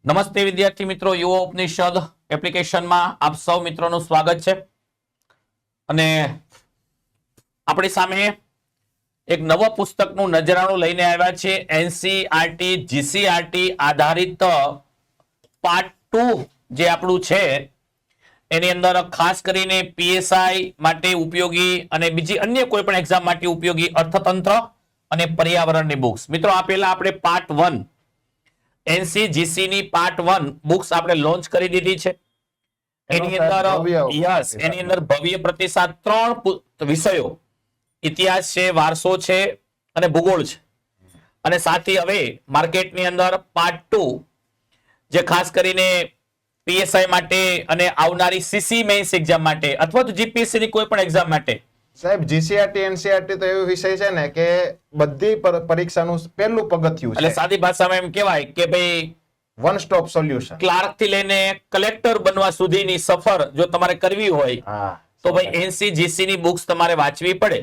નમસ્તે વિદ્યાર્થી મિત્રો, યુવા ઉપનિષદ એપ્લિકેશનમાં આપ સૌ મિત્રોનું સ્વાગત છે. અને આપણી સામે એક નવા પુસ્તકનું નજરાણું લઈને આવ્યા છે. એનસીઈઆરટી જીસીઈઆરટી આધારિત પાર્ટ 2 જે આપણું છે એની અંદર ખાસ કરીને પીએસઆઈ માટે ઉપયોગી અને બીજી અન્ય કોઈ પણ એક્ઝામ માટે ઉપયોગી અર્થતંત્ર અને પર્યાવરણની બુક્સ. મિત્રો આ પહેલા આપણે પાર્ટ 1 એનસીજીસી ની પાર્ટ 1 બુક્સ આપણે લોન્ચ કરી દીધી છે. એની અંદર ભવ્ય પ્રતિસાદ 3 વિષયો ઇતિહાસ છે, વારસો છે અને ભૂગોળ છે. અને સાથે હવે માર્કેટની અંદર પાર્ટ 2 જે ખાસ કરીને પીએસઆઈ માટે અને આવનારી સીસી મેઇન્સ એક્ઝામ માટે અથવા તો જીપીએસસી ની કોઈ પણ એક્ઝામ માટે. સાહેબ જીસીઆરટી એનસીઆરટી તો એવો વિષય છે ને કે બધી પરીક્ષાનું પહેલું પગથિયું છે. એટલે સાદી ભાષામાં એમ કહેવાય કે ભાઈ વન સ્ટોપ સોલ્યુશન. ક્લાર્ક થી લઈને કલેક્ટર બનવા સુધીની સફર જો તમારે કરવી હોય તો ભાઈ એનસીજીસી ની બુક્સ તમારે વાંચવી પડે.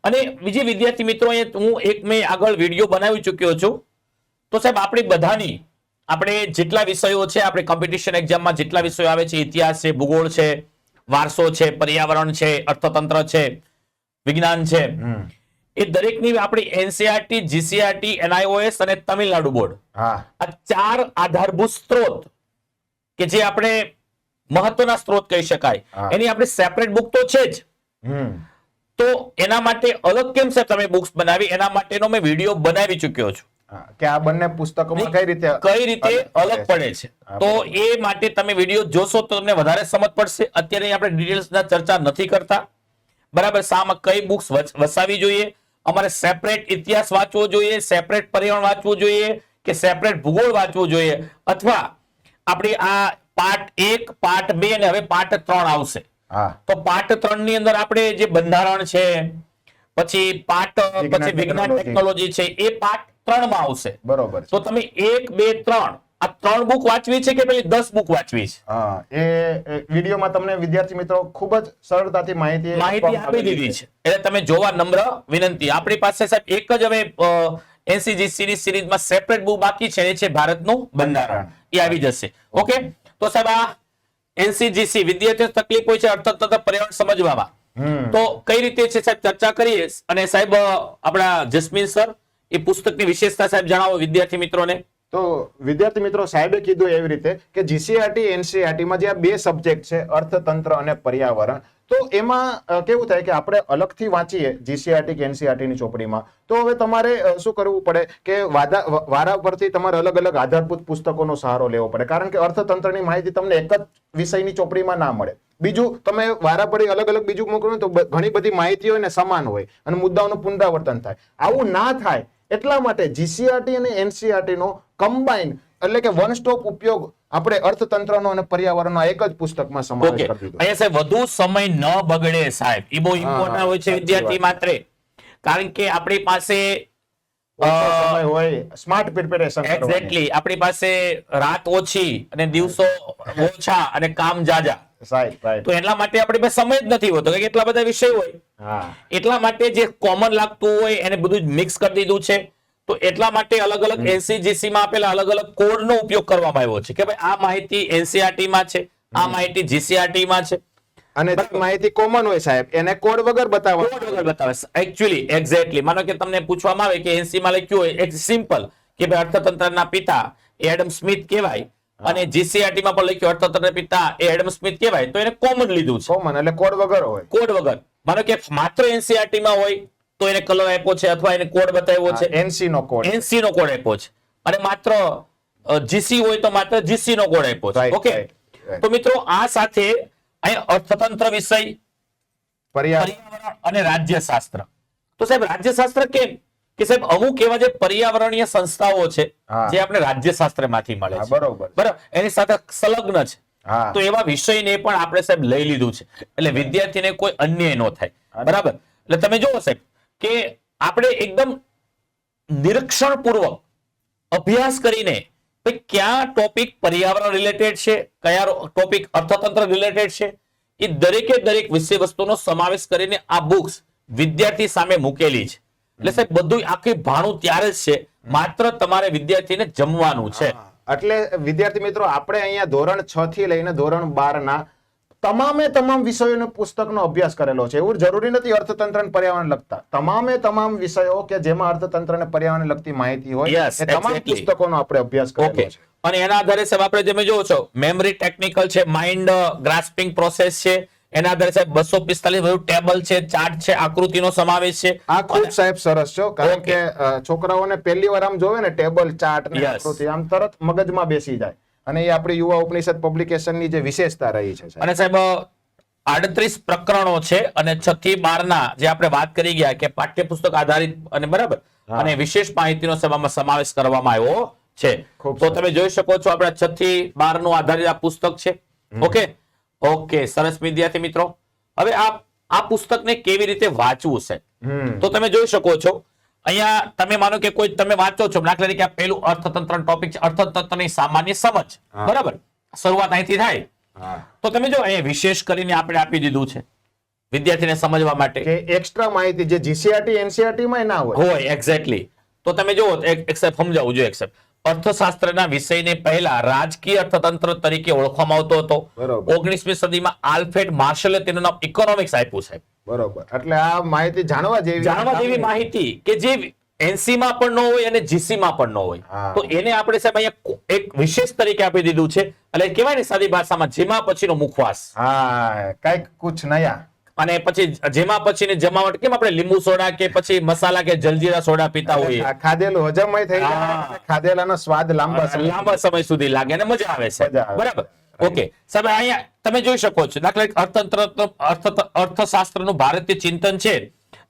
અને બીજી વિદ્યાર્થી મિત્રો, હું મેં આગળ વિડીયો બનાવી ચૂક્યો છું. તો સાહેબ આપણી બધાની આપણે જેટલા વિષયો છે, આપણે કોમ્પિટિશન એક્ઝામમાં જેટલા વિષયો આવે છે, ઇતિહાસ છે, ભૂગોળ છે, વારસો છે, પર્યાવરણ છે, અર્થતંત્ર છે, વિજ્ઞાન છે, એ દરેકની આપણી એનસીઈઆરટી, જીસીઈઆરટી, એનઆઈઓએસ અને તમિલનાડુ બોર્ડ આ 4 આધારભૂત સ્ત્રોત કે જે આપણે મહત્વના સ્ત્રોત કહી શકાય, એની આપણે સેપરેટ બુક તો છે જ. તો એના માટે અલગ કેમ છે તમે બુક્સ બનાવી, એના માટેનો મેં વિડીયો બનાવી ચૂક્યો છું કે આ બંને પુસ્તકોમાં કઈ રીતે અલગ પડે છે. તો એ માટે તમે વિડીયો જોશો તો તમને વધારે સમજ પડશે. અત્યારે આપણે ડિટેલ્સના ચર્ચા નથી કરતા, બરાબર. શામાં કઈ બુક્સ વસાવી જોઈએ, અમારે સેપરેટ ઇતિહાસ વાંચવો જોઈએ, સેપરેટ પર્યાવરણ વાંચવું જોઈએ કે સેપરેટ ભૂગોળ વાંચવું જોઈએ, અથવા આપણી આ પાર્ટ 1, પાર્ટ 2 અને હવે પાર્ટ 3 આવશે. તો પાર્ટ 3 ની અંદર આપણે જે બંધારણ છે, પછી વિજ્ઞાન ટેકનોલોજી છે, એ પાર્ટ 3 માં આવશે. બરોબર. તો તમે 1, 2, 3 આ 3 બુક વાંચવી છે કે પેલી 10 બુક વાંચવી છે? એ વિડીયોમાં તમને વિદ્યાર્થી મિત્રો ખૂબ જ સરળતાથી માહિતી આપી દીધી છે. એટલે તમે જોવા નમ્ર વિનંતી. આપણી પાસે સાહેબ એક જ હવે એનસીજીસી ની સિરીઝમાં સેપરેટ બુક બાકી છે, એ છે ભારતનું બંધારણ. એ આવી જશે. ઓકે. તો સાહેબ આ એનસીજીસી વિદ્યાર્થીઓ તકલીફ હોય છે અર્થતંત્ર પર્યાવરણ સમજવામાં, તો કઈ રીતે છે સાહેબ ચર્ચા કરીએ. અને સાહેબ આપણા જસ્મીન સર એ પુસ્તકની વિશેષતા સાહેબ જણાવો વિદ્યાર્થી મિત્રોને. તો વિદ્યાર્થી મિત્રો, સાહેબે કીધું એવી રીતે કે જીસીઈઆરટી એનસીઈઆરટી માં જે આ 2 સબ્જેક્ટ છે, અર્થતંત્ર અને પર્યાવરણ, તો એમાં કેવું થાય કે આપણે અલગથી વાંચીએ જીસીઈઆરટી કે એનસીઈઆરટી ની ચોપડીમાં, તો હવે તમારે શું કરવું પડે કે વારા પરથી તમારે અલગ અલગ આધારભૂત પુસ્તકોનો સહારો લેવો પડે, કારણ કે અર્થતંત્રની માહિતી તમને એક જ વિષયની ચોપડીમાં ના મળે. બીજું તમે વારાફરતી અલગ અલગ બીજું મોકલો તો ઘણી બધી માહિતી હોય ને સમાન હોય અને મુદ્દાઓનું પુનરાવર્તન થાય. આવું ના થાય એટલા માટે જીસીઈઆરટી અને એનસીઈઆરટી નો કમ્બાઈન એટલે કે વન સ્ટોપ ઉપયોગ આપણે અર્થતંત્રનો અને પર્યાવરણનો એક જ પુસ્તકમાં સમાવેશ કરી દીધો. અહીંયા સાહેબ વધુ સમય ન બગડે સાહેબ, એ બહુ ઇમ્પોર્ટન્ટ હોય છે વિદ્યાર્થી માટે, કારણ કે આપણી પાસે સમય હોય સ્માર્ટ પ્રિપેરેશન. એક્ઝેક્ટલી. આપણી પાસે રાત ઓછી અને દિવસો ઓછા અને કામ જાજા. તો એટલા માટે આપણી પાસે સમય જ નથી હોતો, કે એટલા બધા વિષય હોય. એટલા માટે જે કોમન લાગતું હોય એને બધું મિક્સ કરી દીધું છે. તો એટલા માટે અલગ અલગ એનસીજીસી માં આપેલા અલગ અલગ કોડ નો ઉપયોગ કરવામાં આવ્યો છે કે ભાઈ આ માહિતી એનસીઈઆરટી માં છે, આ માહિતી જીસીઈઆરટી માં છે. અને માહિતી કોમન હોય સાહેબ એને કોડ વગર બતાવે. Actually exactly. માનો કે તમને પૂછવામાં આવે કે એનસી માં લખ્યું હોય એક સિમ્પલ કે ભાઈ અર્થતંત્રના પિતા એડમ સ્મિથ કહેવાય, અને જીસીઈઆરટી માં પણ લખ્યું અર્થતંત્રના પિતા એડમ સ્મિથ કહેવાય, તો એને કોમન લીધું છે. કોમન એટલે કોડ વગર હોય. કોડ વગર. માનો કે માત્ર એનસીઈઆરટી માં હોય તો એને કલર આપ્યો છે અથવા એને કોડ બતાવ્યો છે, એનસી નો કોડ આપ્યો છે. અને માત્ર જીસી હોય તો માત્ર જીસી નો કોડ આપ્યો છે. ઓકે. તો મિત્રો આ સાથે અર્થતંત્ર વિષય, પર્યાવરણ અને રાજ્યશાસ્ત્ર. તો સાહેબ રાજ્યશાસ્ત્ર કેમ કે સાહેબ અમુક એવા જે પર્યાવરણીય સંસ્થાઓ છે જે આપણે રાજ્યશાસ્ત્ર માંથી મળે છે, બરાબર, એની સાથે સંલગ્ન છે. તો એવા વિષયને પણ આપણે સાહેબ લઈ લીધું છે, એટલે વિદ્યાર્થીને કોઈ અન્યાય ન થાય. બરાબર. એટલે તમે જુઓ સાહેબ કે આપણે એકદમ નિરીક્ષણ પૂર્વક અભ્યાસ કરીને ક્યાં ટોપિક પર્યાવરણ રિલેટેડ છે, કયા ટોપિક અર્થતંત્ર રિલેટેડ છે, એ દરેકે દરેક વિષય વસ્તુનો સમાવેશ કરીને આ બુક્સ વિદ્યાર્થી સામે મૂકેલી છે. એટલે સાહેબ બધું આખી ભાણું ત્યારે જ છે, માત્ર તમારે વિદ્યાર્થીને જમવાનું છે. એટલે વિદ્યાર્થી મિત્રો આપણે અહીંયા ધોરણ 6 થી લઈને ધોરણ 12 ના તમામ વિષયોનો પુસ્તકનો અભ્યાસ કરેલો છે. એવું જરૂરી નથી અર્થતંત્ર અને પર્યાવરણ લગતા તમામ વિષયો કે જેમાં અર્થતંત્ર અને પર્યાવરણ લગતી માહિતી હોય Yes, એ તમામ exactly. પુસ્તકોનો આપણે અભ્યાસ કરેલો ઓકે છે. અને એના આધારે સાહેબ આપણે તમે જોવો છો મેમરી ટેકનિકલ છે, માઇન્ડ ગ્રાસ્પિંગ પ્રોસેસ છે, એના આધારે સાહેબ 245 બધું ટેબલ છે, ચાર્ટ છે, આકૃતિનો સમાવેશ છે. આ ખૂબ સાહેબ સરસ છે કારણ Okay. કે છોકરાઓને પહેલી વાર આમ જોવે ને ટેબલ ચાર્ટ ને Yes. આકૃતિ આમ તરત મગજમાં બેસી જાય અને એ આપણી યુવા ઉપનિષદ પબ્લિકેશનની જે વિશેષતા રહી છે સાહેબ. અને સાહેબ 38 પ્રકરણો છે અને 6 થી 12 ના જે આપણે વાત કરી ગયા કે પાઠ્યપુસ્તક આધારિત અને બરાબર હા. અને વિશેષ માહિતીનો સભામાં સમાવેશ કરવામાં આવ્યો છે. ખૂબ તો સરસ. તમે જોઈ શકો છો આપણે 6 થી 12 નું આધારિત આ પુસ્તક છે. ઓકે સરસ વિદ્યાર્થી મિત્રો. હવે આ પુસ્તકને કેવી રીતે વાંચવું છે તો તમે જોઈ શકો છો અહીંયા તમે માનો કે કોઈ તમે વાંચો છો દાખલા તરીકે આ પહેલું અર્થતંત્ર ટોપિક છે, અર્થતંત્રની સામાન્ય સમજ, હા. બરાબર, શરૂઆત અહીંથી થાય. હા. તો તમે જો અહીંયા વિશેષ કરીને આપણે આપી દીધું છે વિદ્યાર્થીને સમજવા માટે કે એક્સ્ટ્રા માહિતી જે જીસીઆરટી એનસીઆરટી માં ના હોય. હોય એક્ઝેક્ટલી. તો તમે જુઓ એક સાહેબ સમજાવું જોઈએ. એક સાહેબ અર્થશાસ્ત્રના વિષયને પહેલા રાજકીય અર્થતંત્ર તરીકે ઓળખવામાં આવતો હતો. બરોબર. 19મી સદીમાં આલ્ફ્રેડ માર્શલે તેનું નામ ઇકોનોમિક્સ આપ્યું સાહેબ. બરોબર. એટલે આ માહિતી જાણવા જેવી માહિતી કે જે એનસી માં પણ ન હોય અને જીસી માં પણ ન હોય. હા. તો એને આપણે સાહેબ અહીંયા એક વિશેષ તરીકે આપી દીધું છે. એટલે કહેવાય ને સાદી ભાષામાં જેમાં પછીનો મુખવાસ હા કઈક કુછ નયા. અને પછી જેમાં પછીની જમાવટ કેમ આપણે લીંબુ સોડા કે પછી મસાલા કે જલજીરા સોડા પીતા હોઈએ આ ખાધેલું હજમય થઈ જાય હા. એટલે ખાધેલાનો સ્વાદ લાંબા સમય સુધી લાગે અને મજા આવે છે. મજા આવે. બરાબર. ઓકે સાહેબ અહીંયા તમે જોઈ શકો છો દાખલા તરીકે અર્થશાસ્ત્રનું ભારતીય ચિંતન છે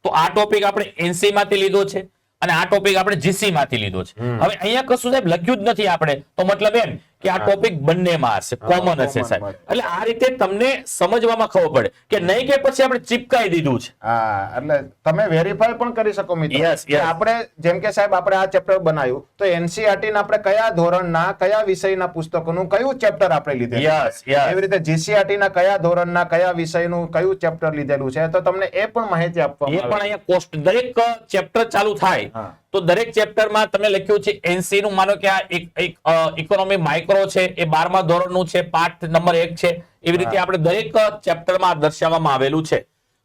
તો આ ટોપિક આપણે એનસી માંથી લીધો છે અને આ ટોપિક આપણે જીસી માંથી લીધો છે. હવે અહીંયા કશું સાહેબ લખ્યું જ નથી આપણે તો મતલબ એમ કે આ ટોપિક બંનેમાં હશે, કોમન હશે સાહેબ. common. એટલે આ રીતે તમને સમજવામાં ખબર પડે કે નહીં કે પછી આપણે ચીપકાઈ દીધું છે. હા એટલે તમે વેરીફાઈ પણ કરી શકો મિત્રો. Yes, yes. કે આપણે જેમ કે સાહેબ આપણે આ ચેપ્ટર બનાવ્યું તો એનસીઆરટી ના આપણે કયા ધોરણના કયા વિષયના પુસ્તકોનું કયું ચેપ્ટર આપણે લીધેલું Yes, છે. yes. એવી રીતે જીસીઆરટી ના કયા ધોરણના કયા વિષયનું કયું ચેપ્ટર લીધેલું છે તો તમને એ પણ માહિતી એ આપવામાં પણ આવે. અહીંયા કોસ્ટ દરેક ચેપ્ટર ચાલુ થાય હા. તો દરેક ચેપ્ટરમાં તમે લખ્યું છે એનસી નું માનો કે આ ઇકોનોમી માઇક્રો છે એ 12મા ધોરણનું છે, પાઠ નંબર 1 છે. એવી રીતે આપણે દરેક ચેપ્ટરમાં દર્શાવવામાં આવેલું છે.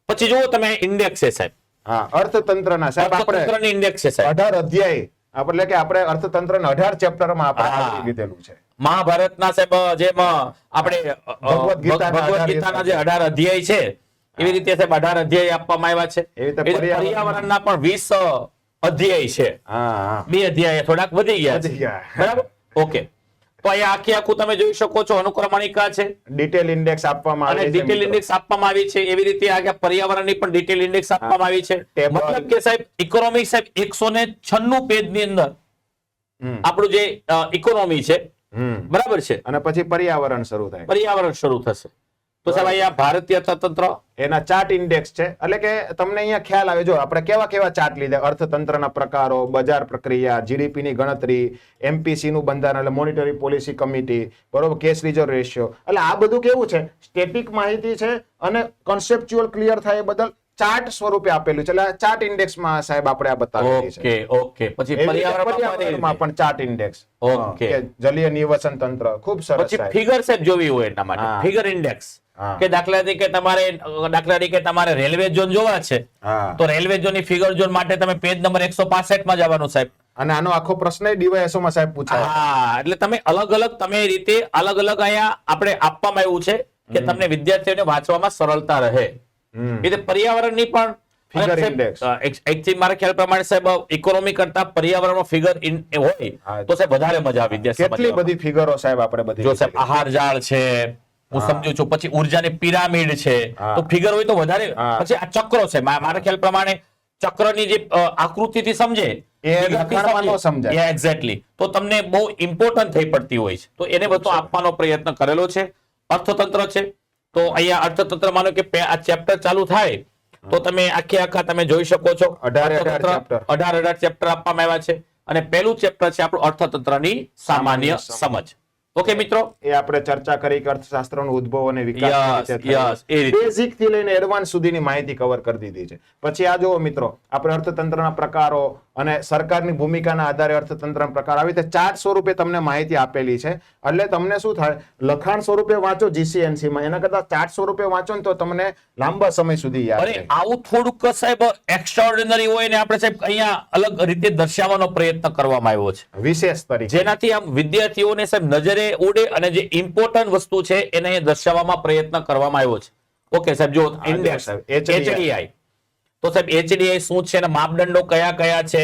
પછી જુઓ તમે ઇન્ડેક્સ છે સાહેબ, હા અર્થતંત્રના સાહેબ આપણે અર્થતંત્રની ઇન્ડેક્સ છે સાહેબ. 18 અધ્યાય એટલે કે આપણે અર્થતંત્રના 18 ચેપ્ટરમાં આપણે હા. આવરી લીધેલું છે. મહાભારતના સાહેબ જેમ આપણે ભગવદ્ ગીતાના ભગવદ્ ગીતાના જે 18 અધ્યાય છે એવી રીતે સાહેબ 18 અધ્યાય આપવામાં આવ્યા છે. એવી રીતે એવી રીતે પર્યાવરણના પણ 20 અધ્યાય છે. હા હા 2 અધ્યાય થોડાક વધી ગયા વધી છે. ગયા. બરાબર. ઓકે. તો અહીંયા આખું તમે જોઈ શકો છો અનુક્રમણિકા છે ડિટેલ ઇન્ડેક્સ આપવામાં અને આવે છે ડિટેલ મિત્રો. ઇન્ડેક્સ આપવામાં આવી છે. એવી રીતે આગળ પર્યાવરણની પણ ડિટેલ ઇન્ડેક્સ આપવામાં આવી છે. ટેબલ. મતલબ કે સાહેબ ઇકોનોમિક સાહેબ 196 પેજની અંદર હમ. આપણું જે ઇકોનોમી છે બરાબર છે અને પછી પર્યાવરણ શરૂ થાય પર્યાવરણ શરૂ થશે. તો સાહેબ અહીંયા ભારતીય અર્થતંત્ર એના ચાર્ટ ઇન્ડેક્સ છે એટલે કે તમને અહીંયા ખ્યાલ આવે જો આપણે કેવા કેવા ચાર્ટ લીધા અર્થતંત્રના પ્રકારો, બજાર પ્રક્રિયા, જીડીપી ની ગણતરી, એમપીસી નું બંધારણ એટલે મોનિટરી પોલિસી કમિટી, બરોબર, કેશ રિઝર્વ રેશિયો, એટલે આ બધું કેવું છે સ્ટેટિક માહિતી છે અને કોન્સેપ્ચ્યુઅલ ક્લિયર થાય એ બદલ ચાર્ટ સ્વરૂપે આપેલું છે. એટલે ચાર્ટ ઇન્ડેક્સમાં સાહેબ આપણે આ બતાવેલી છે. ઓકે પછી એવી રીતે પર્યાવરણમાં પર્યાવરણમાં પણ ચાર્ટ ઇન્ડેક્સ ઓકે. જલીય નિવસન તંત્ર ખૂબ સરસ પછી સાહેબ. ફિગર સાહેબ જોવી હોય એના માટે હા. ફિગર ઇન્ડેક્સ હા. કે દાખલા તરીકે તમારે રેલવે ઝોન જોવા છે હા તો રેલવે ઝોન ની ફિગર ઝોન માટે તમે પેજ નંબર 165 માં જવાનું સાહેબ. અને આનો આખો પ્રશ્ન ડીવાયએસઓ માં સાહેબ પૂછાય. હા એટલે તમે અલગ અલગ તમે રીતે અલગ અલગ અહીંયા આપણે આપવામાં આવ્યું છે કે તમને વિદ્યાર્થીઓને વાંચવામાં સરળતા રહે. હમ. એટલે પર્યાવરણની પણ Figure અને સાહેબ, index. એકથી મારા ખ્યાલ પ્રમાણે સાહેબ ઇકોનોમી કરતા પર્યાવરણમાં ફિગર હોય હા. તો સાહેબ વધારે મજા આવે વિદ્યાર્થી કેટલી સમજવામાં. બધી ફિગરો સાહેબ આપણે બધી જો સાહેબ લીધેલી. આહાર જાળ છે હું સમજુ છું, પછી ઉર્જાની પિરામિડ છે હા. તો ફિગર હોય તો વધારે. હા. પછી આ ચક્રો છે મારા ખ્યાલ પ્રમાણે ચક્રની જે આકૃતિથી સમજે એ લખાણમાં ન સમજાય. એક્ઝેક્ટલી તો તમને બહુ ઇમ્પોર્ટન્ટ થઈ પડતી હોય છે તો એને બધું આપવાનો પ્રયત્ન કરેલો છે. અર્થતંત્ર છે તો અહીંયા અર્થતંત્ર માનો કે આ ચેપ્ટર ચાલુ થાય તો તમે આખા તમે જોઈ શકો છો 18 chapter. 18 ચેપ્ટર આપવામાં આવ્યા છે અને પહેલું ચેપ્ટર છે આપણું અર્થતંત્રની સામાન્ય સમજ. ઓકે મિત્રો, એ આપણે ચર્ચા કરી કે અર્થશાસ્ત્રનો ઉદ્ભવ અને Yes, વિકાસ yes, એ રીતે. બેઝિક થી લઈને એડવાન્સ સુધીની માહિતી કવર કરી દીધી છે. પછી આ જુઓ મિત્રો આપણે અર્થતંત્રના પ્રકારો, અને સરકારની ભૂમિકાના આધારે અર્થતંત્રના પ્રકાર આવી રીતે ચાર્ટ સ્વરૂપે તમને માહિતી આપેલી છે. એટલે તમને શું થાય, લખાણ સ્વરૂપે વાંચો GCNC માં, એના કરતા ચાર્ટ સ્વરૂપે વાંચો ને તો તમને લાંબા સમય સુધી યાદ અરે રહે. આવું થોડુંક સાહેબ એક્સ્ટ્રાઓર્ડિનરી હોય ને આપણે સાહેબ અહીંયા અલગ રીતે દર્શાવવાનો પ્રયત્ન કરવામાં આવ્યો છે, વિશેષ તરીકે જેનાથી આમ વિદ્યાર્થીઓને સાહેબ નજરે ઉડે અને જે ઇમ્પોર્ટન્ટ વસ્તુ છે એને અહીંયા દર્શાવવામાં પ્રયત્ન કરવામાં આવ્યો છે. ઓકે સાહેબ, જો ઇન્ડેક્સ સાહેબ, HDI. HDI, તો સાહેબ HDI શું છે અને માપદંડો કયા કયા છે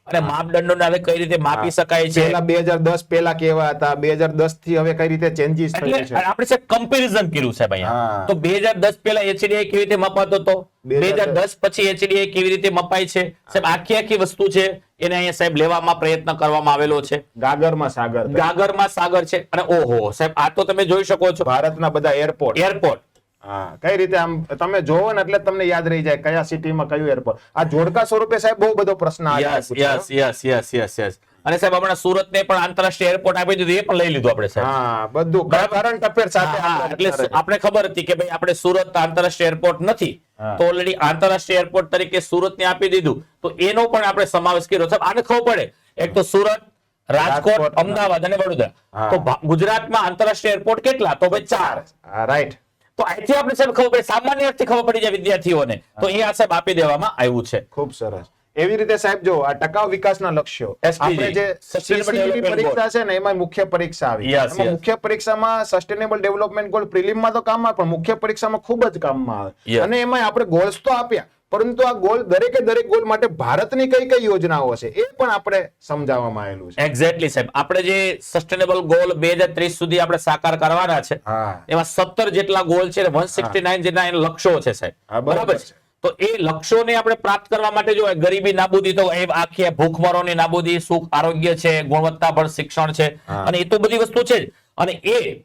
અને માપદંડોને હવે કઈ રીતે માપી શકાય છે, પહેલા 2010 પહેલા કેવા હતા, 2010 થી હવે કઈ રીતે ચેન્જીસ થયું એટલે છે. આપણે સાહેબ કમ્પેરિઝન કર્યું સાહેબ અહીંયા. હા. તો 2010 પહેલા HDI કેવી રીતે મપાતો હતો, 2010 પછી HDI કેવી રીતે મપાય છે સાહેબ, આખી વસ્તુ છે એને અહીંયા સાહેબ લેવામાં પ્રયત્ન કરવામાં આવેલો છે. ગાગરમાં સાગર, ગાગરમાં સાગર છે અને ઓહો સાહેબ આ તો તમે જોઈ શકો છો ભારતના બધા એરપોર્ટ. એરપોર્ટ. હા, કઈ રીતે આમ તમે જોવો ને એટલે તમને યાદ રહી જાય કયા સિટીમાં કયું એરપોર્ટ. આ જોડકા સ્વરૂપે સાહેબ બહુ બધો પ્રશ્ન આવ્યો yes yes yes yes yes yes. અને સાહેબ હમણાં સુરતને પણ આંતરરાષ્ટ્રીય એરપોર્ટ આપી દીધું, એ પણ લઈ લીધું આપણે સાહેબ. હા, બધું કરંટ અફેર સાથે હા, આપણે એટલે આપણે ખબર હતી કે ભાઈ આપણે સુરત આંતરરાષ્ટ્રીય એરપોર્ટ નથી, હા. તો ઓલરેડી આંતરરાષ્ટ્રીય એરપોર્ટ તરીકે સુરતને આપી દીધું, તો એનો પણ આપણે સમાવેશ કર્યો. સાહેબ આને ખબર પડે, એક તો સુરત, રાજકોટ, રાજકોટ, અમદાવાદ અને વડોદરા. હા. તો ગુજરાતમાં આંતરરાષ્ટ્રીય એરપોર્ટ કેટલા, તો ભાઈ 4. હા, રાઈટ. તો અહીંથી આપણે સાહેબ ખબર પડે, સામાન્ય અર્થથી ખબર પડી જાય વિદ્યાર્થીઓને, તો અહીંયા સાહેબ આપી દેવામાં આવ્યું છે. ખૂબ સરસ. એવી રીતે સાહેબ જો આ ટકાઉ વિકાસના લક્ષ્યો, SDG, આપણે જે Sustainable CCTV Development પરીક્ષા છે ને એમાં મુખ્ય પરીક્ષા આવી. Yes, એમાં yes. મુખ્ય પરીક્ષામાં સસ્ટેનેબલ ડેવલપમેન્ટ ગોલ પ્રિલિમમાં તો કામમાં, પણ મુખ્ય પરીક્ષામાં ખૂબ જ કામમાં આવે. Yes. અને એમાં આપણે ગોલ્સ તો આપ્યા, પરંતુ આ ગોલ દરેકે દરેક ગોલ માટે ભારતની કઈ કઈ યોજનાઓ છે એ પણ આપણે સમજાવવામાં આવેલું છે. એક્ઝેક્ટલી સાહેબ, આપણે જે સસ્ટેનેબલ ગોલ 2030 સુધી આપણે સાકાર કરવાના છે, હા, એમાં 17 જેટલા ગોલ છે, 169 જેટલા એના લક્ષ્યો છે સાહેબ. હા, બરાબર બરાબર છે. તો એ લક્ષ્યોને આપણે પ્રાપ્ત કરવા માટે જો ગરીબી નાબૂદી, તો એ આખી ભૂખમરોની નાબૂદી, સુખ આરોગ્ય છે, ગુણવત્તાભર શિક્ષણ છે, હા. અને એ તો બધી વસ્તુ છે જ. અને એ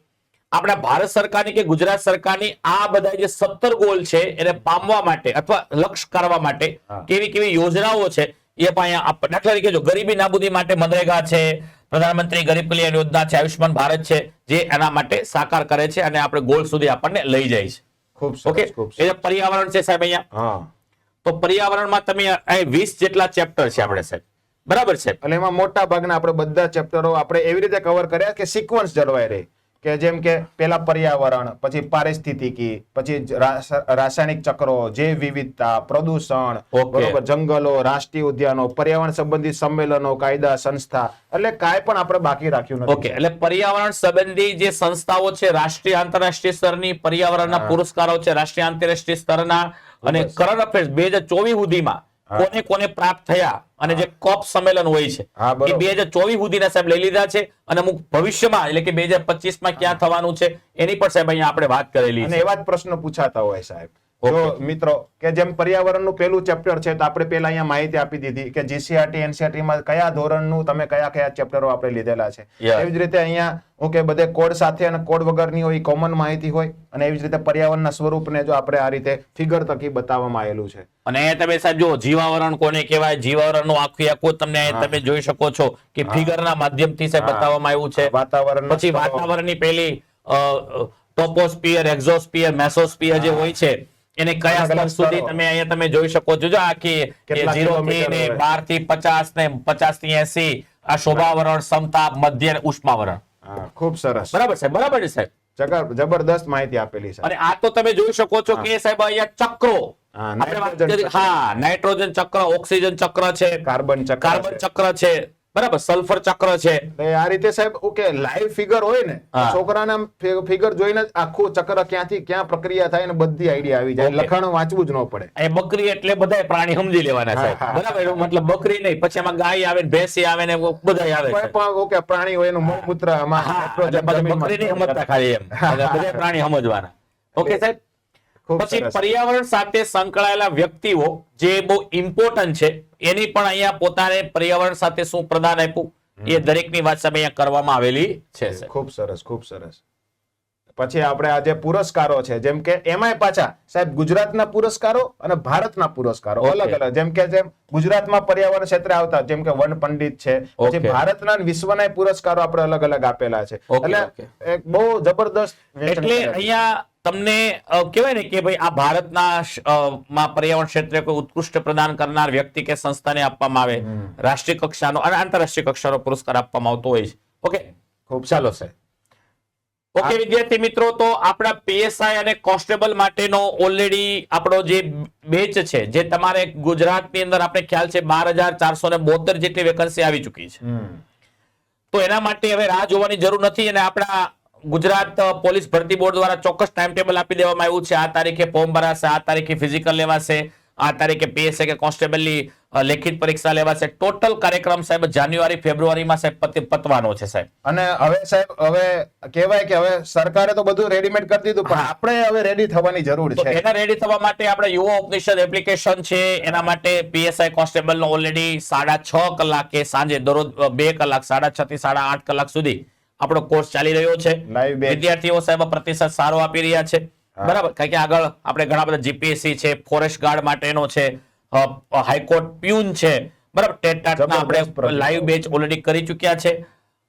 આપણા ભારત સરકારની કે ગુજરાત સરકારની આ બધા જે 17 ગોલ છે એને પામવા માટે અથવા લક્ષ્ય કરવા માટે હા. કેવી કેવી યોજનાઓ છે એ પણ અહીંયા દાખલા તરીકે જો ગરીબી નાબૂદી માટે મનરેગા છે, પ્રધાનમંત્રી ગરીબ કલ્યાણ યોજના છે, આયુષ્યમાન ભારત છે, જે એના માટે સાકાર કરે છે અને આપણે ગોલ સુધી આપણને લઈ જાય છે. ખૂબ ઓકે, સરસ, ખૂબ એ સરસ. પર્યાવરણ છે સાહેબ અહીંયા. હા, તો પર્યાવરણમાં તમે અહીં 20 જેટલા ચેપ્ટર છે આપણે સાહેબ, બરાબર છે. એટલે એમાં મોટા ભાગના આપણે બધા ચેપ્ટરો આપણે એવી રીતે કવર કર્યા કે સિક્વન્સ જળવાઈ રહે, કે જેમ કે પેલા પર્યાવરણ, પછી પારિસ્થિતિકી, પછી રાસાયણિક ચક્રો, જૈવ વિવિધતા, પ્રદૂષણ, Okay. બરોબર, જંગલો, રાષ્ટ્રીય ઉદ્યાનો, પર્યાવરણ સંબંધિત સંમેલનો, કાયદા, સંસ્થા, એટલે કાંઈ પણ આપણે બાકી રાખ્યું નથી. ઓકે, એટલે પર્યાવરણ સંબંધી જે સંસ્થાઓ છે, રાષ્ટ્રીય આંતરરાષ્ટ્રીય સ્તરની પર્યાવરણના હા. પુરસ્કારો છે, રાષ્ટ્રીય આંતરરાષ્ટ્રીય સ્તરના, અને બસ. કરંટ અફેર્સ 2024 સુધીમાં હા. કોને કોને પ્રાપ્ત થયા અને જે કોપ સંમેલન હોય છે હા, એ બરોબર. 2024 સુધીના સાહેબ લઈ લીધા છે, અને અમુક ભવિષ્યમાં એટલે કે 2025 માં ક્યાં થવાનું છે એની પણ સાહેબ અહીંયા આપણે વાત કરેલી અને છે. એવા જ પ્રશ્નો પૂછાતા હોય સાહેબ. Okay. જો મિત્રો કે જેમ પર્યાવરણનું પેલું ચેપ્ટર છે તો આપણે પેલા અહીંયા માહિતી આપી દીધી કે GCRT NCERT માં કયા ધોરણનું તમે કયા કયા ચેપ્ટરો આપણે લીધેલા છે. Yeah. એવી જ રીતે અહીંયા ઓકે બધે કોડ સાથે અને કોડ વગરની હોય કોમન માહિતી હોય, અને એવી જ રીતે પર્યાવરણના સ્વરૂપને જો આપણે આ રીતે ફિગર થકી બતાવવામાં આવેલું છે. અને અહીંયા તમે સાહેબ જો જીવાવરણ કોને કહેવાય, જીવાવરણનું આખું તમે અહીંયા તમે જોઈ શકો છો કે ફિગરના માધ્યમથી સાહેબ હા. બતાવવામાં આવ્યું છે. વાતાવરણના પછી સ્તરો. વાતાવરણની પેલી ટોપોસ્ફિયર, એક્ઝોસ્ફિયર, મેસોસ્ફિયર જે હોય છે એને કયા અલગ અલગ સ્તર સુધી સ્તરો. તમે અહીંયા તમે જોઈ શકો છો. જો આખી કેટલા 0 થી કિલોમીટર ને હોય. 12 થી 50 ને 50 થી 80 આ શોભાવરણ, સમતાપ, મધ્ય અને ઉષ્માવરણ. હા, ખૂબ સરસ. બરાબર છે, બરાબર છે સાહેબ. જબરદસ્ત માહિતી આપેલી છે. અને આ તો તમે જોઈ શકો છો કે સાહેબ અહીંયા ચક્રો હા, આપણે વાત નાઇટ્રોજન કરી. ચક્ર. હા, નાઇટ્રોજન ચક્ર, ઓક્સિજન ચક્ર છે, કાર્બન ચક્ર કાર્બન છે. ચક્ર છે, બરાબર, સલ્ફર ચક્ર છે. એટલે આ રીતે સાહેબ ઓકે લાઈવ ફિગર હોય ને, હા. છોકરાને ફિગર જોઈને જ આખું ચક્ર ક્યાંથી ક્યાં પ્રક્રિયા થાય ને બધી આઈડિયા આવી જાય. Okay. લખાણ વાંચવું જ ન પડે. એ બકરી એટલે બધા પ્રાણી સમજી લેવાના છે, હા. બરાબર. એનો મતલબ બકરી નહીં, પછી એમાં ગાય આવે ને ભેંસી આવે ને બધા આવે કોઈ છે. પણ ઓકે પ્રાણી હોય એનું મૂત્ર આમાં હા, નાઇટ્રોજન એટલે બધા જમીનમાં બકરી નહીં સમજતા ખાલી એમ, બધા પ્રાણી સમજવાના. ઓકે સાહેબ. ખૂબ પછી સરસ. પર્યાવરણ સાથે સંકળાયેલા વ્યક્તિઓ જે બહુ ઇમ્પોર્ટન્ટ છે એની પણ અહીંયા પોતાને પર્યાવરણ સાથે શું પ્રદાન આપ્યું એ દરેકની વાત સામે અહીંયા કરવામાં આવેલી છે સાહેબ. ખૂબ સરસ, ખૂબ સરસ. પછી આપણે આ જે પુરસ્કારો છે જેમ કે એમાંય પાછા સાહેબ ગુજરાતના પુરસ્કારો અને ભારતના પુરસ્કારો Okay. અલગ અલગ જેમ ગુજરાતમાં પર્યાવરણ ક્ષેત્રે આવતા જેમ કે વન પંડિત છે પછી Okay. ભારતના અને વિશ્વના પુરસ્કારો આપણે અલગ અલગ આપેલા છે Okay, એટલે okay. એક બહુ જબરદસ્ત વેચાણ એટલે કરે છે. અહીંયા તમને કહેવાય ને કે ભાઈ આ ભારતના માં પર્યાવરણ ક્ષેત્રે કોઈ ઉત્કૃષ્ટ પ્રદાન કરનાર વ્યક્તિ કે સંસ્થાને આપવામાં આવે રાષ્ટ્રીય કક્ષાનો અને આંતરરાષ્ટ્રીય કક્ષાનો પુરસ્કાર આપવામાં આવતો હોય છે. ઓકે, ખૂબ ચાલો સરસ. ઓકે વિદ્યાર્થી મિત્રો, તો આપણા પીએસઆઈ અને કોન્સ્ટેબલ માટેનો ઓલરેડી આપણો જે બેચ છે, જે તમારે ગુજરાતની અંદર આપણે ખ્યાલ છે 12,472 જેટલી વેકન્સી આવી ચૂકી છે. તો એના માટે હવે રાહ જોવાની જરૂર નથી અને આપણા ગુજરાત પોલીસ ભરતી બોર્ડ દ્વારા ચોક્કસ ટાઈમ ટેબલ આપી દેવામાં આવ્યું છે. આ તારીખે ફોર્મ ભરાશે, આ તારીખે ફિઝિકલ લેવાશે, આ તારીખે પીએસઆઈ કે કોન્સ્ટેબલની લેખિત પરીક્ષા લેવાશે. ટોટલ કાર્યક્રમ સાહેબ જાન્યુઆરી ફેબ્રુઆરીમાં સાહેબ પતવાનો છે સાહેબ. અને હવે સાહેબ હવે કહેવાય કે હવે સરકારે તો બધું રેડીમેડ કરી દીધું પણ આપણે હવે રેડી થવાની જરૂર તો છે. એના રેડી થવા માટે આપણે યુવા ઉપનિષદ એપ્લિકેશન છે, એના માટે પીએસઆઈ કોન્સ્ટેબલ નો ઓલરેડી 6.5 કલાકે સાંજે દરરોજ 2 કલાક 6.5 થી 8.5 કલાક સુધી આપણો કોર્સ ચાલી રહ્યો છે. Live batch. વિદ્યાર્થીઓ સાહેબ પ્રતિસાદ સારો આપી રહ્યા છે. બરાબર, કારણ કે આગળ આપણે ઘણા બધા જીપીએસસી છે, ફોરેસ્ટ ગાર્ડ માટેનો છે, હાઈકોર્ટ પ્યુન છે, બરાબર, ટેટના આપણે જબરદસ્ત project. લાઈવ બેચ ઓલરેડી કરી ચૂક્યા છે.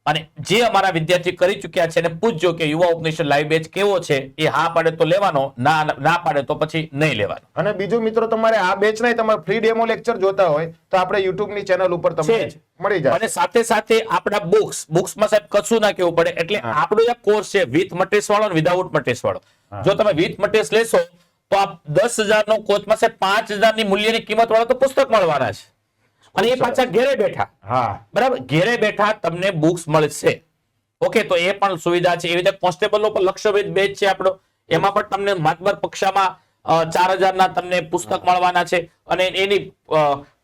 અને જે અમારા વિદ્યાર્થી કરી ચૂક્યા છે એને પૂછજો કે યુવા ઉપનિષદ લાઈવ બેચ કેવો છે. એ હા પાડે તો લેવાનો, ના પાડે તો પછી નહીં લેવાનો. અને બીજું મિત્રો તમારે આ બેચ નહીં તમારે ફ્રી ડેમો લેક્ચર જોતા હોય તો આપણે YouTube ની ચેનલ ઉપર તમને છે જ. મળી જાય. અને સાથે સાથે આપણા બુક્સમાં સાહેબ કશું ના કેવું પડે. એટલે આપણો જે કોર્સ છે વિથ મટીરિયલ્સ વાળો અને વિધાઉટ મટીરિયલ્સ વાળો. જો તમે વિથ મટીરિયલ્સ લેશો તો આ 10,000 નો કોર્સમાં સાહેબ 5,000 ની મૂલ્યની કિંમત વાળા તો પુસ્તક મળવાના છે. અને એ પાછા ઘેરે બેઠા, હા બરાબર, ઘેરે બેઠા તમને બુક્સ મળશે. ઓકે, તો એ પણ સુવિધા છે. એવી રીતે કોન્સ્ટેબલનો પણ લક્ષ્યભેદ બેચ છે આપણો. એમાં પણ તમને માતબર કક્ષામાં 4,000 ના તમને પુસ્તક મળવાના છે અને એની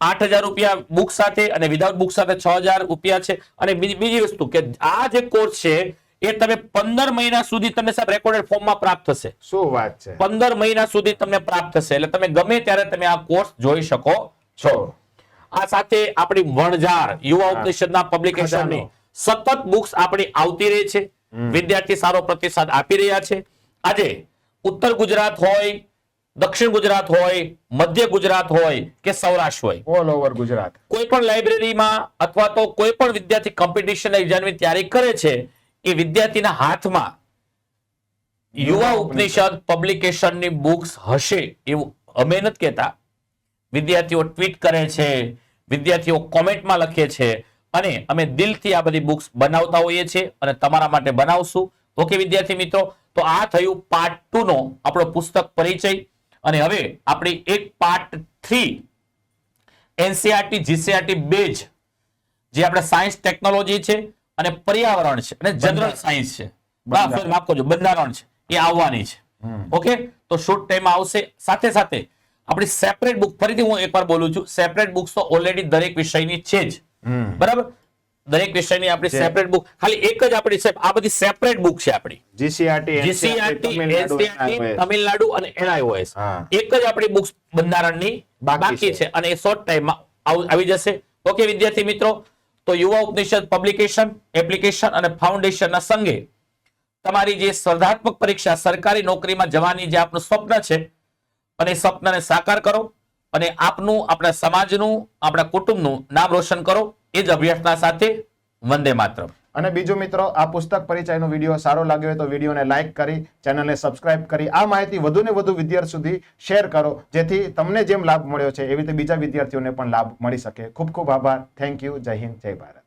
8,000 રૂપિયા બુક સાથે અને વિધાઉટ બુક સાથે 6,000 રૂપિયા છે. અને બીજી વસ્તુ કે આ જે કોર્સ છે એ તમે 15 મહિના સુધી તમને સાહેબ રેકોર્ડેડ ફોર્મમાં પ્રાપ્ત થશે. શું વાત છે. 15 મહિના સુધી તમને પ્રાપ્ત થશે. એટલે તમે ગમે ત્યારે તમે આ કોર્સ જોઈ શકો છો. આ સાથે આપણી વણઝાર યુવા ઉપનિષદના પબ્લિકેશનની સતત બુક્સ આપણી આવતી રહે છે. વિદ્યાર્થી સારો પ્રતિસાદ આપી રહ્યા છે. આજે ઉત્તર ગુજરાત હોય, દક્ષિણ ગુજરાત હોય, મધ્ય ગુજરાત હોય કે સૌરાષ્ટ્ર હોય, ઓલ ઓવર ગુજરાત કોઈ પણ લાઇબ્રેરીમાં અથવા તો કોઈ પણ વિદ્યાર્થી કોમ્પિટિશન એક્ઝામની તૈયારી કરે છે એ વિદ્યાર્થીના હાથમાં યુવા ઉપનિષદ પબ્લિકેશનની બુક્સ હશે એવું અમે નથી કહેતા. વિદ્યાર્થીઓ ટ્વીટ કરે છે, વિદ્યાર્થીઓ કોમેન્ટમાં લખે છે અને અમે દિલથી આ બધી બુક્સ બનાવતા હોઈએ છીએ અને તમારા માટે બનાવશું. ઓકે વિદ્યાર્થી મિત્રો, તો આ થયું પાર્ટ 2 નો આપણો પુસ્તક પરિચય. અને હવે આપણી એક પાર્ટ 3 એનસીઆરટી જીસીઆરટી બેજ જે આપણે સાયન્સ ટેકનોલોજી છે અને પર્યાવરણ છે અને જનરલ સાયન્સ છે, માફ કરજો બંધારણ છે, એ આવવાની છે. ઓકે, તો શોર્ટ ટાઈમ આવશે. સાથે સાથે આપણી સેપરેટ બુક, ફરીથી હું એકવાર બોલું છું, સેપરેટ બુક્સ તો ઓલરેડી દરેક વિષયની છે જ, બરાબર. દરેક વિષયની આપણી સેપરેટ બુક, ખાલી એક જ આપણી આ બધી સેપરેટ બુક છે આપણી જીસીઆરટી જીસીઆરટી એનસીઆરટી તમિલનાડુ અને એનઆઈઓએસ. એક જ આપણી બુક્સ બંધારણની બાકી છે અને એ શોર્ટ ટાઈમમાં આવી જશે. ઓકે વિદ્યાર્થી મિત્રો, તો યુવા ઉપનિષદ પબ્લિકેશન, એપ્લિકેશન અને ફાઉન્ડેશનના સંગે તમારી જે સ્પર્ધાત્મક પરીક્ષા સરકારી નોકરીમાં જવાની જે આપનું સ્વપ્ન છે અને એ સ્વપ્નને સાકાર કરો અને આપનું, આપણા સમાજનું, આપણા કુટુંબનું નામ રોશન કરો. એ જ અભ્યાસના સાથે વંદે માતરમ. અને બીજું મિત્રો, આ પુસ્તક પરિચયનો વિડીયો સારો લાગ્યો હોય તો વિડીયોને લાઈક કરી, ચેનલને સબસ્ક્રાઇબ કરી, આ માહિતી વધુ ને વધુ વિદ્યાર્થી સુધી શેર કરો જેથી તમને જેમ લાભ મળ્યો છે એવી રીતે બીજા વિદ્યાર્થીઓને પણ લાભ મળી શકે. ખૂબ ખૂબ આભાર. Thank you. જય હિન્દ, જય ભારત.